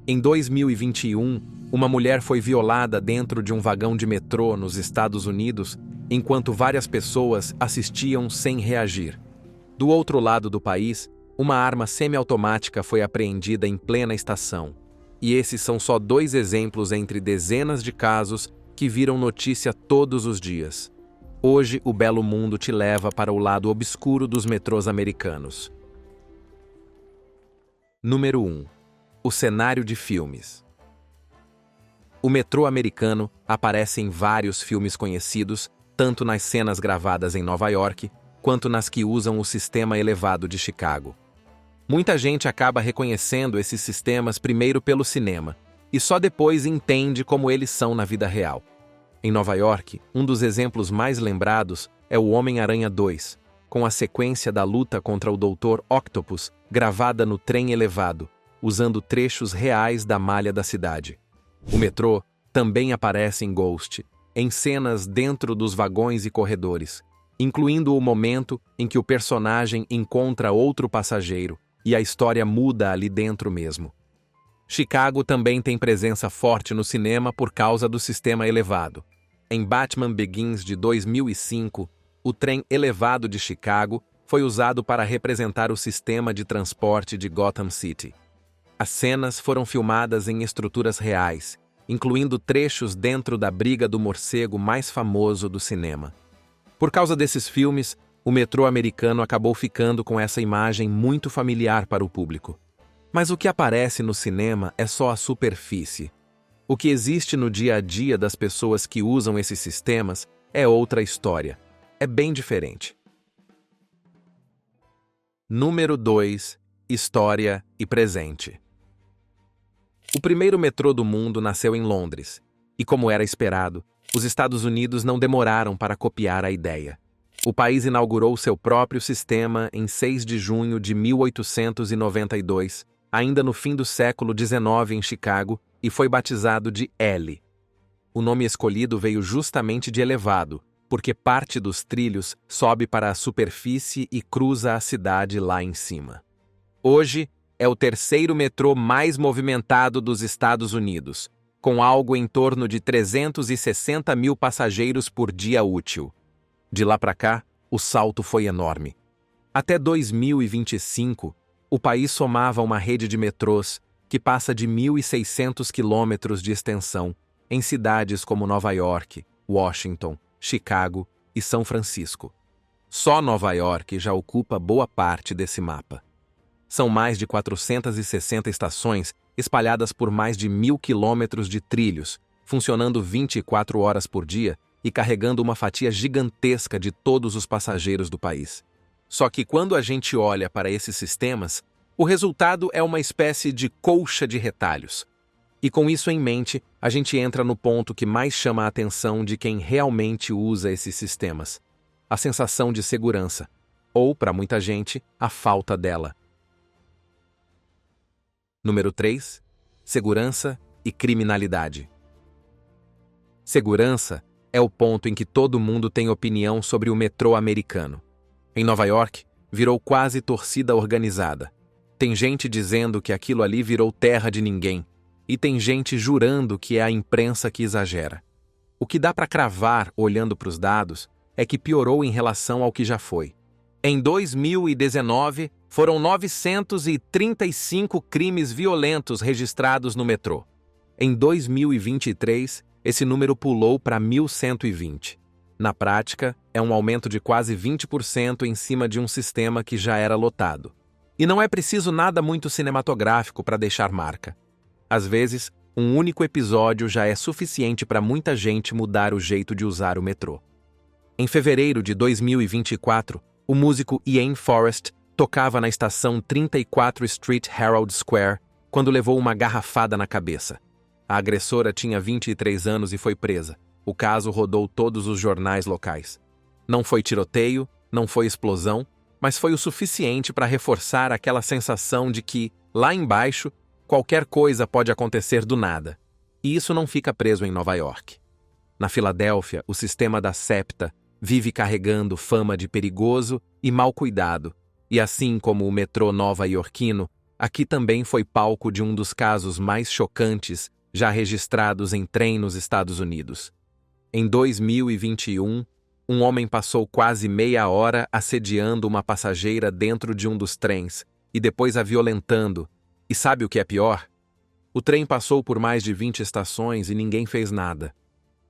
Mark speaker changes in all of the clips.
Speaker 1: Em 2021, uma mulher foi violada dentro de um vagão de metrô nos Estados Unidos, enquanto várias pessoas assistiam sem reagir. Do outro lado do país, uma arma semiautomática foi apreendida em plena estação. E esses são só 2 exemplos entre dezenas de casos que viram notícia todos os dias. Hoje, o belo mundo te leva para o lado obscuro dos metrôs americanos. Número 1. O cenário de filmes. O metrô americano aparece em vários filmes conhecidos, tanto nas cenas gravadas em Nova York, quanto nas que usam o sistema elevado de Chicago. Muita gente acaba reconhecendo esses sistemas primeiro pelo cinema, e só depois entende como eles são na vida real. Em Nova York, um dos exemplos mais lembrados é o Homem-Aranha 2, com a sequência da luta contra o Dr. Octopus gravada no trem elevado, usando trechos reais da malha da cidade. O metrô também aparece em Ghost, em cenas dentro dos vagões e corredores, incluindo o momento em que o personagem encontra outro passageiro e a história muda ali dentro mesmo. Chicago também tem presença forte no cinema por causa do sistema elevado. Em Batman Begins de 2005, o trem elevado de Chicago foi usado para representar o sistema de transporte de Gotham City. As cenas foram filmadas em estruturas reais, incluindo trechos dentro da Briga do Morcego mais famoso do cinema. Por causa desses filmes, o metrô americano acabou ficando com essa imagem muito familiar para o público. Mas o que aparece no cinema é só a superfície. O que existe no dia a dia das pessoas que usam esses sistemas é outra história. É bem diferente. Número 2. História e presente. O primeiro metrô do mundo nasceu em Londres, e como era esperado, os Estados Unidos não demoraram para copiar a ideia. O país inaugurou seu próprio sistema em 6 de junho de 1892, ainda no fim do século XIX em Chicago, e foi batizado de L. O nome escolhido veio justamente de elevado, porque parte dos trilhos sobe para a superfície e cruza a cidade lá em cima. Hoje, é o terceiro metrô mais movimentado dos Estados Unidos, com algo em torno de 360 mil passageiros por dia útil. De lá para cá, o salto foi enorme. Até 2025, o país somava uma rede de metrôs que passa de 1.600 quilômetros de extensão em cidades como Nova York, Washington, Chicago e São Francisco. Só Nova York já ocupa boa parte desse mapa. São mais de 460 estações espalhadas por mais de 1.000 quilômetros de trilhos, funcionando 24 horas por dia e carregando uma fatia gigantesca de todos os passageiros do país. Só que quando a gente olha para esses sistemas, o resultado é uma espécie de colcha de retalhos. E com isso em mente, a gente entra no ponto que mais chama a atenção de quem realmente usa esses sistemas: a sensação de segurança, ou, para muita gente, a falta dela. Número 3. Segurança e criminalidade. Segurança é o ponto em que todo mundo tem opinião sobre o metrô americano. Em Nova York, virou quase torcida organizada. Tem gente dizendo que aquilo ali virou terra de ninguém, e tem gente jurando que é a imprensa que exagera. O que dá para cravar, olhando para os dados, é que piorou em relação ao que já foi. Em 2019, foram 935 crimes violentos registrados no metrô. Em 2023, esse número pulou para 1.120. Na prática, é um aumento de quase 20% em cima de um sistema que já era lotado. E não é preciso nada muito cinematográfico para deixar marca. Às vezes, um único episódio já é suficiente para muita gente mudar o jeito de usar o metrô. Em fevereiro de 2024, o músico Ian Forrest tocava na estação 34 Street Herald Square quando levou uma garrafada na cabeça. A agressora tinha 23 anos e foi presa. O caso rodou todos os jornais locais. Não foi tiroteio, não foi explosão, mas foi o suficiente para reforçar aquela sensação de que, lá embaixo, qualquer coisa pode acontecer do nada. E isso não fica preso em Nova York. Na Filadélfia, o sistema da SEPTA vive carregando fama de perigoso e mal cuidado, e assim como o metrô nova-iorquino, aqui também foi palco de um dos casos mais chocantes já registrados em trem nos Estados Unidos. Em 2021, um homem passou quase meia hora assediando uma passageira dentro de um dos trens e depois a violentando. E sabe o que é pior? O trem passou por mais de 20 estações e ninguém fez nada.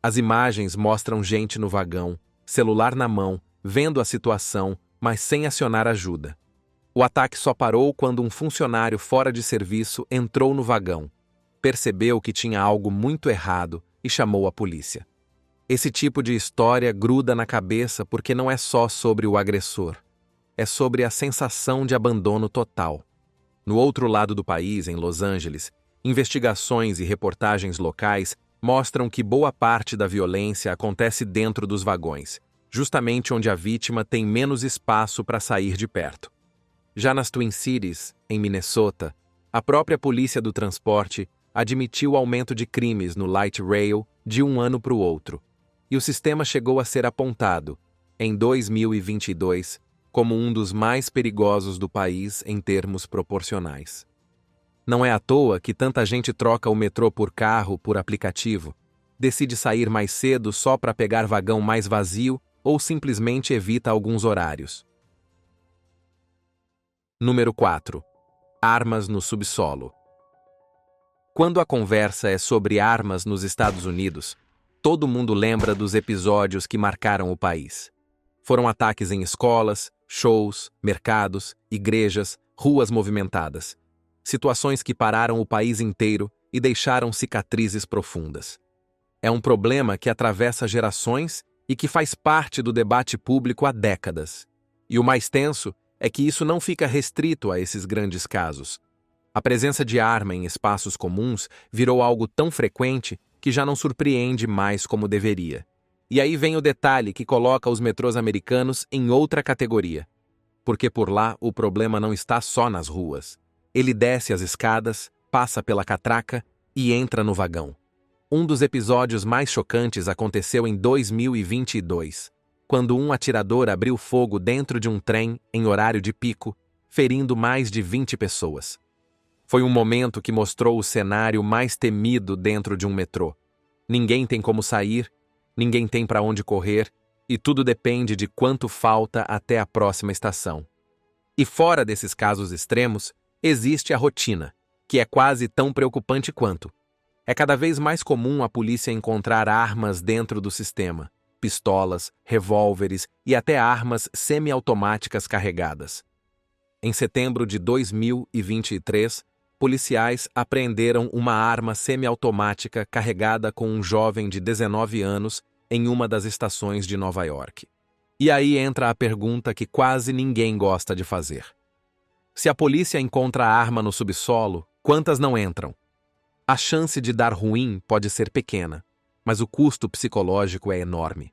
Speaker 1: As imagens mostram gente no vagão, celular na mão, vendo a situação, mas sem acionar ajuda. O ataque só parou quando um funcionário fora de serviço entrou no vagão, percebeu que tinha algo muito errado e chamou a polícia. Esse tipo de história gruda na cabeça porque não é só sobre o agressor, é sobre a sensação de abandono total. No outro lado do país, em Los Angeles, investigações e reportagens locais mostram que boa parte da violência acontece dentro dos vagões, justamente onde a vítima tem menos espaço para sair de perto. Já nas Twin Cities, em Minnesota, a própria polícia do transporte admitiu o aumento de crimes no light rail de um ano para o outro, e o sistema chegou a ser apontado, em 2022, como um dos mais perigosos do país em termos proporcionais. Não é à toa que tanta gente troca o metrô por carro, por aplicativo, decide sair mais cedo só para pegar vagão mais vazio ou simplesmente evita alguns horários. Número 4. Armas no subsolo. Quando a conversa é sobre armas nos Estados Unidos, todo mundo lembra dos episódios que marcaram o país. Foram ataques em escolas, shows, mercados, igrejas, ruas movimentadas. Situações que pararam o país inteiro e deixaram cicatrizes profundas. É um problema que atravessa gerações e que faz parte do debate público há décadas. E o mais tenso é que isso não fica restrito a esses grandes casos. A presença de arma em espaços comuns virou algo tão frequente que já não surpreende mais como deveria. E aí vem o detalhe que coloca os metrôs americanos em outra categoria. Porque por lá o problema não está só nas ruas. Ele desce as escadas, passa pela catraca e entra no vagão. Um dos episódios mais chocantes aconteceu em 2022, quando um atirador abriu fogo dentro de um trem em horário de pico, ferindo mais de 20 pessoas. Foi um momento que mostrou o cenário mais temido dentro de um metrô. Ninguém tem como sair, ninguém tem para onde correr, e tudo depende de quanto falta até a próxima estação. E fora desses casos extremos, existe a rotina, que é quase tão preocupante quanto. É cada vez mais comum a polícia encontrar armas dentro do sistema, pistolas, revólveres e até armas semiautomáticas carregadas. Em setembro de 2023, policiais apreenderam uma arma semiautomática carregada com um jovem de 19 anos em uma das estações de Nova York. E aí entra a pergunta que quase ninguém gosta de fazer. Se a polícia encontra a arma no subsolo, quantas não entram? A chance de dar ruim pode ser pequena, mas o custo psicológico é enorme.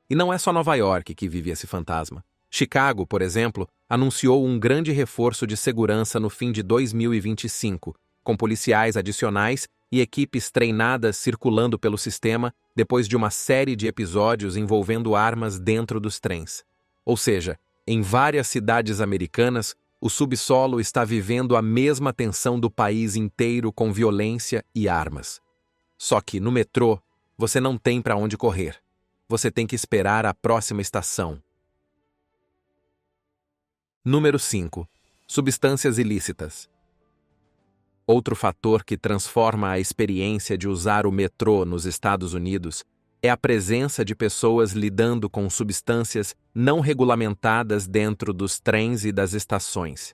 Speaker 1: E não é só Nova York que vive esse fantasma. Chicago, por exemplo, anunciou um grande reforço de segurança no fim de 2025, com policiais adicionais e equipes treinadas circulando pelo sistema depois de uma série de episódios envolvendo armas dentro dos trens. Ou seja, em várias cidades americanas, o subsolo está vivendo a mesma tensão do país inteiro com violência e armas. Só que no metrô, você não tem para onde correr. Você tem que esperar a próxima estação. Número 5. Substâncias ilícitas. Outro fator que transforma a experiência de usar o metrô nos Estados Unidos é a presença de pessoas lidando com substâncias não regulamentadas dentro dos trens e das estações.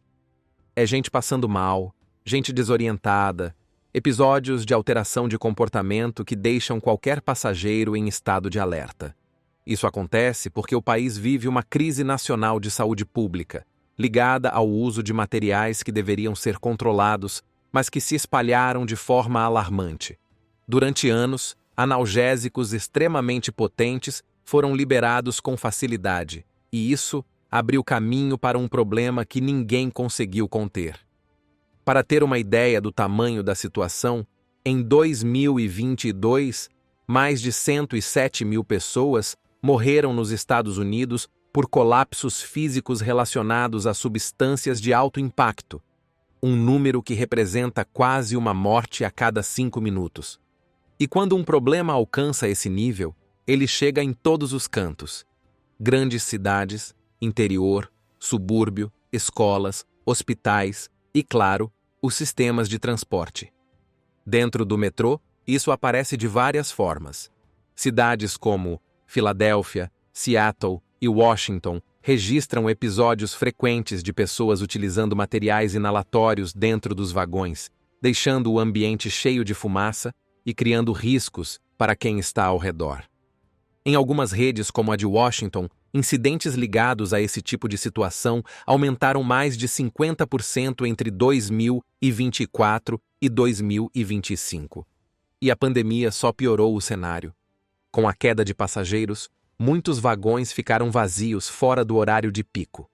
Speaker 1: É gente passando mal, gente desorientada, episódios de alteração de comportamento que deixam qualquer passageiro em estado de alerta. Isso acontece porque o país vive uma crise nacional de saúde pública, ligada ao uso de materiais que deveriam ser controlados, mas que se espalharam de forma alarmante. Durante anos, analgésicos extremamente potentes foram liberados com facilidade, e isso abriu caminho para um problema que ninguém conseguiu conter. Para ter uma ideia do tamanho da situação, em 2022, mais de 107 mil pessoas morreram nos Estados Unidos por colapsos físicos relacionados a substâncias de alto impacto. um número que representa quase uma morte a cada 5 minutos. E quando um problema alcança esse nível, ele chega em todos os cantos. Grandes cidades, interior, subúrbio, escolas, hospitais e, claro, os sistemas de transporte. Dentro do metrô, isso aparece de várias formas. Cidades como Filadélfia, Seattle e Washington registram episódios frequentes de pessoas utilizando materiais inalatórios dentro dos vagões, deixando o ambiente cheio de fumaça e criando riscos para quem está ao redor. Em algumas redes, como a de Washington, incidentes ligados a esse tipo de situação aumentaram mais de 50% entre 2024 e 2025. E a pandemia só piorou o cenário. Com a queda de passageiros, muitos vagões ficaram vazios fora do horário de pico.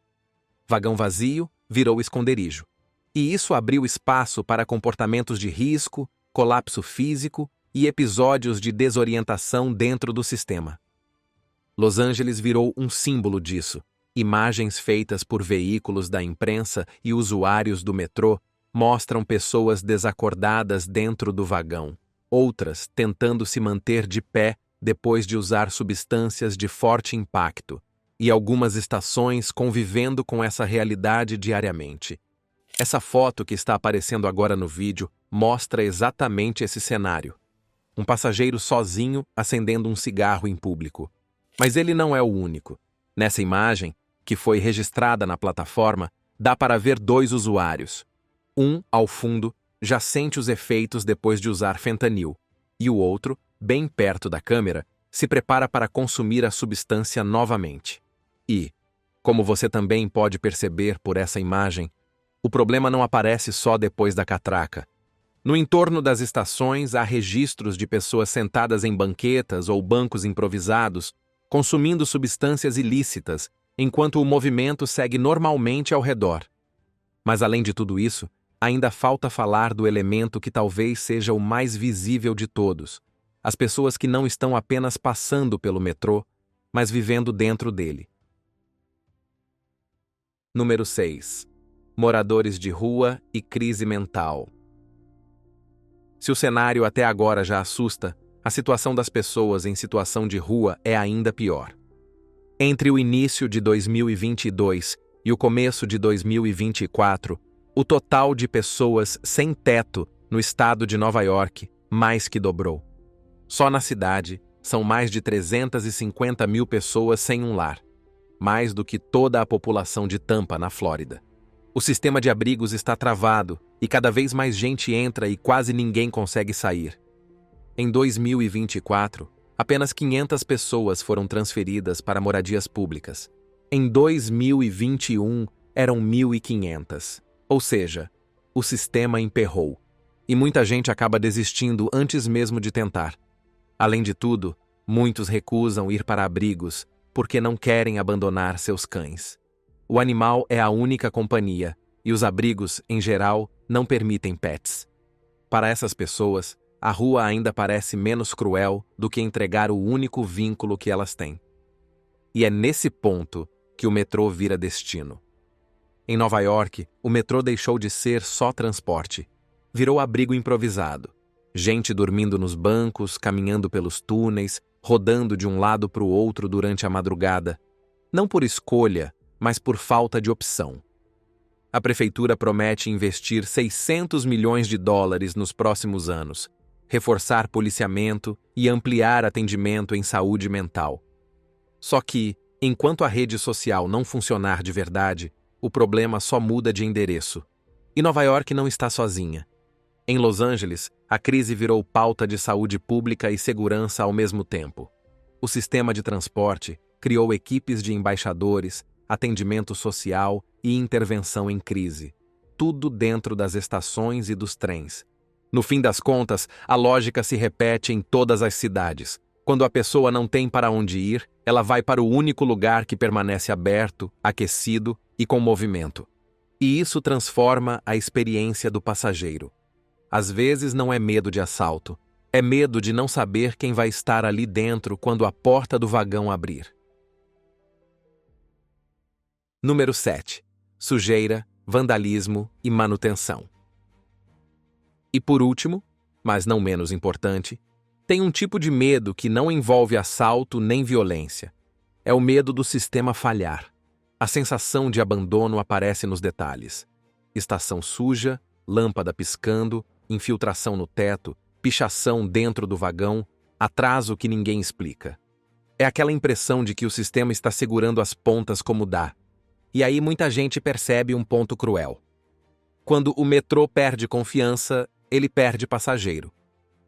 Speaker 1: Vagão vazio virou esconderijo. E isso abriu espaço para comportamentos de risco, colapso físico e episódios de desorientação dentro do sistema. Los Angeles virou um símbolo disso. Imagens feitas por veículos da imprensa e usuários do metrô mostram pessoas desacordadas dentro do vagão, outras tentando se manter de pé depois de usar substâncias de forte impacto, e algumas estações convivendo com essa realidade diariamente. Essa foto que está aparecendo agora no vídeo mostra exatamente esse cenário. Um passageiro sozinho acendendo um cigarro em público. Mas ele não é o único. Nessa imagem, que foi registrada na plataforma, dá para ver 2 usuários. Um, ao fundo, já sente os efeitos depois de usar fentanil, e o outro, bem perto da câmera, se prepara para consumir a substância novamente. E, como você também pode perceber por essa imagem, o problema não aparece só depois da catraca. No entorno das estações há registros de pessoas sentadas em banquetas ou bancos improvisados, consumindo substâncias ilícitas, enquanto o movimento segue normalmente ao redor. Mas além de tudo isso, ainda falta falar do elemento que talvez seja o mais visível de todos: as pessoas que não estão apenas passando pelo metrô, mas vivendo dentro dele. Número 6. Moradores de rua e crise mental. Se o cenário até agora já assusta, a situação das pessoas em situação de rua é ainda pior. Entre o início de 2022 e o começo de 2024, o total de pessoas sem teto no estado de Nova York mais que dobrou. Só na cidade, são mais de 350 mil pessoas sem um lar, mais do que toda a população de Tampa, na Flórida. O sistema de abrigos está travado e cada vez mais gente entra e quase ninguém consegue sair. Em 2024, apenas 500 pessoas foram transferidas para moradias públicas. Em 2021, eram 1.500. Ou seja, o sistema emperrou. E muita gente acaba desistindo antes mesmo de tentar. Além de tudo, muitos recusam ir para abrigos porque não querem abandonar seus cães. O animal é a única companhia, e os abrigos, em geral, não permitem pets. Para essas pessoas, a rua ainda parece menos cruel do que entregar o único vínculo que elas têm. E é nesse ponto que o metrô vira destino. Em Nova York, o metrô deixou de ser só transporte. Virou abrigo improvisado. Gente dormindo nos bancos, caminhando pelos túneis, rodando de um lado para o outro durante a madrugada. Não por escolha, mas por falta de opção. A prefeitura promete investir 600 milhões de dólares nos próximos anos, reforçar policiamento e ampliar atendimento em saúde mental. Só que, enquanto a rede social não funcionar de verdade, o problema só muda de endereço. E Nova York não está sozinha. Em Los Angeles, a crise virou pauta de saúde pública e segurança ao mesmo tempo. O sistema de transporte criou equipes de embaixadores, atendimento social e intervenção em crise. Tudo dentro das estações e dos trens. No fim das contas, a lógica se repete em todas as cidades. Quando a pessoa não tem para onde ir, ela vai para o único lugar que permanece aberto, aquecido e com movimento. E isso transforma a experiência do passageiro. Às vezes não é medo de assalto, é medo de não saber quem vai estar ali dentro quando a porta do vagão abrir. Número 7. Sujeira, vandalismo e manutenção. E por último, mas não menos importante, tem um tipo de medo que não envolve assalto nem violência. É o medo do sistema falhar. A sensação de abandono aparece nos detalhes. Estação suja, lâmpada piscando, infiltração no teto, pichação dentro do vagão, atraso que ninguém explica. É aquela impressão de que o sistema está segurando as pontas como dá. E aí muita gente percebe um ponto cruel. Quando o metrô perde confiança, ele perde passageiro.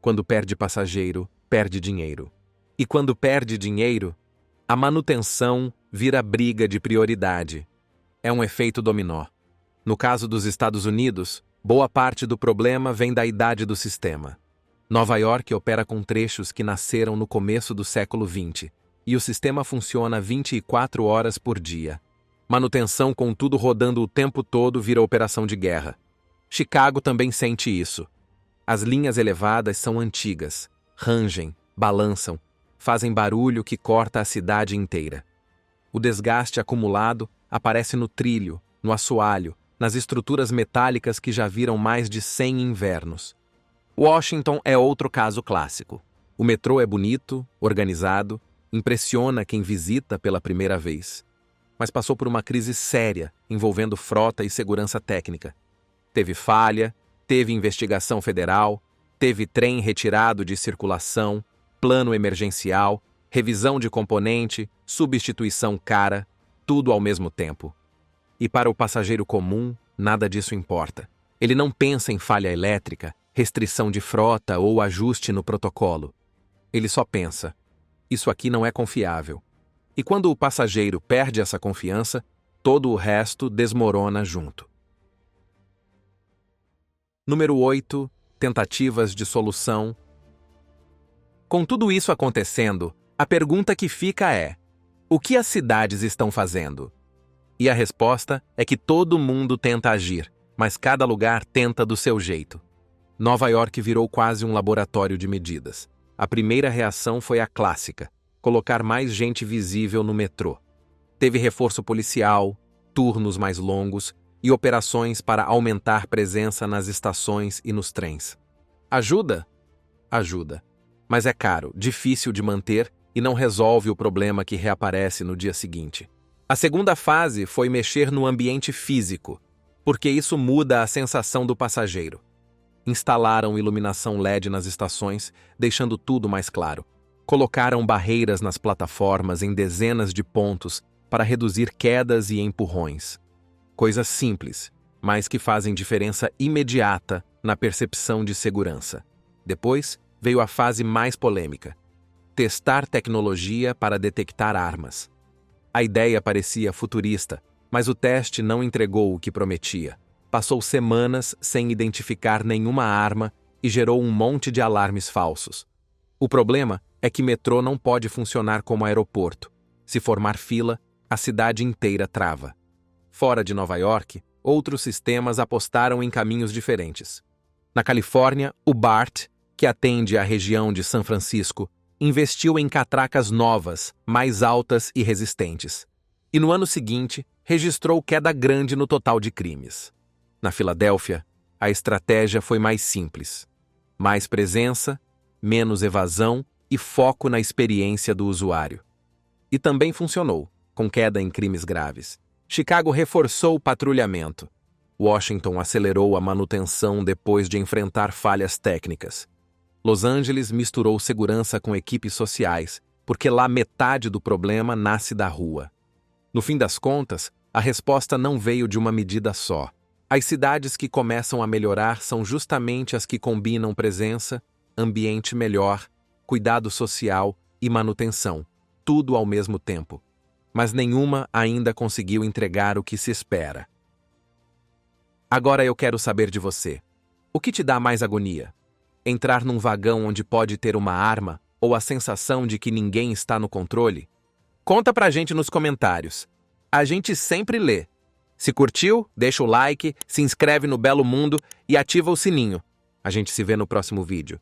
Speaker 1: Quando perde passageiro, perde dinheiro. E quando perde dinheiro, a manutenção vira briga de prioridade. É um efeito dominó. No caso dos Estados Unidos, boa parte do problema vem da idade do sistema. Nova York opera com trechos que nasceram no começo do século XX, e o sistema funciona 24 horas por dia. Manutenção com tudo rodando o tempo todo vira operação de guerra. Chicago também sente isso. As linhas elevadas são antigas, rangem, balançam, fazem barulho que corta a cidade inteira. O desgaste acumulado aparece no trilho, no assoalho, nas estruturas metálicas que já viram mais de 100 invernos. Washington é outro caso clássico. O metrô é bonito, organizado, impressiona quem visita pela primeira vez. Mas passou por uma crise séria envolvendo frota e segurança técnica. Teve falha, teve investigação federal, teve trem retirado de circulação, plano emergencial, revisão de componente, substituição cara, tudo ao mesmo tempo. E para o passageiro comum, nada disso importa. Ele não pensa em falha elétrica, restrição de frota ou ajuste no protocolo. Ele só pensa: isso aqui não é confiável. E quando o passageiro perde essa confiança, todo o resto desmorona junto. Número 8. Tentativas de solução. Com tudo isso acontecendo, a pergunta que fica é: o que as cidades estão fazendo? E a resposta é que todo mundo tenta agir, mas cada lugar tenta do seu jeito. Nova York virou quase um laboratório de medidas. A primeira reação foi a clássica: colocar mais gente visível no metrô. Teve reforço policial, turnos mais longos e operações para aumentar presença nas estações e nos trens. Ajuda? Ajuda. Mas é caro, difícil de manter e não resolve o problema que reaparece no dia seguinte. A segunda fase foi mexer no ambiente físico, porque isso muda a sensação do passageiro. Instalaram iluminação LED nas estações, deixando tudo mais claro. Colocaram barreiras nas plataformas em dezenas de pontos para reduzir quedas e empurrões. Coisas simples, mas que fazem diferença imediata na percepção de segurança. Depois veio a fase mais polêmica: testar tecnologia para detectar armas. A ideia parecia futurista, mas o teste não entregou o que prometia. Passou semanas sem identificar nenhuma arma e gerou um monte de alarmes falsos. O problema é que metrô não pode funcionar como aeroporto. Se formar fila, a cidade inteira trava. Fora de Nova York, outros sistemas apostaram em caminhos diferentes. Na Califórnia, o BART, que atende a região de São Francisco, investiu em catracas novas, mais altas e resistentes. E no ano seguinte, registrou queda grande no total de crimes. Na Filadélfia, a estratégia foi mais simples: mais presença, menos evasão e foco na experiência do usuário. E também funcionou, com queda em crimes graves. Chicago reforçou o patrulhamento. Washington acelerou a manutenção depois de enfrentar falhas técnicas. Los Angeles misturou segurança com equipes sociais, porque lá metade do problema nasce da rua. No fim das contas, a resposta não veio de uma medida só. As cidades que começam a melhorar são justamente as que combinam presença, ambiente melhor, cuidado social e manutenção, tudo ao mesmo tempo. Mas nenhuma ainda conseguiu entregar o que se espera. Agora eu quero saber de você. O que te dá mais agonia? Entrar num vagão onde pode ter uma arma ou a sensação de que ninguém está no controle? Conta pra gente nos comentários. A gente sempre lê. Se curtiu, deixa o like, se inscreve no Belo Mundo e ativa o sininho. A gente se vê no próximo vídeo.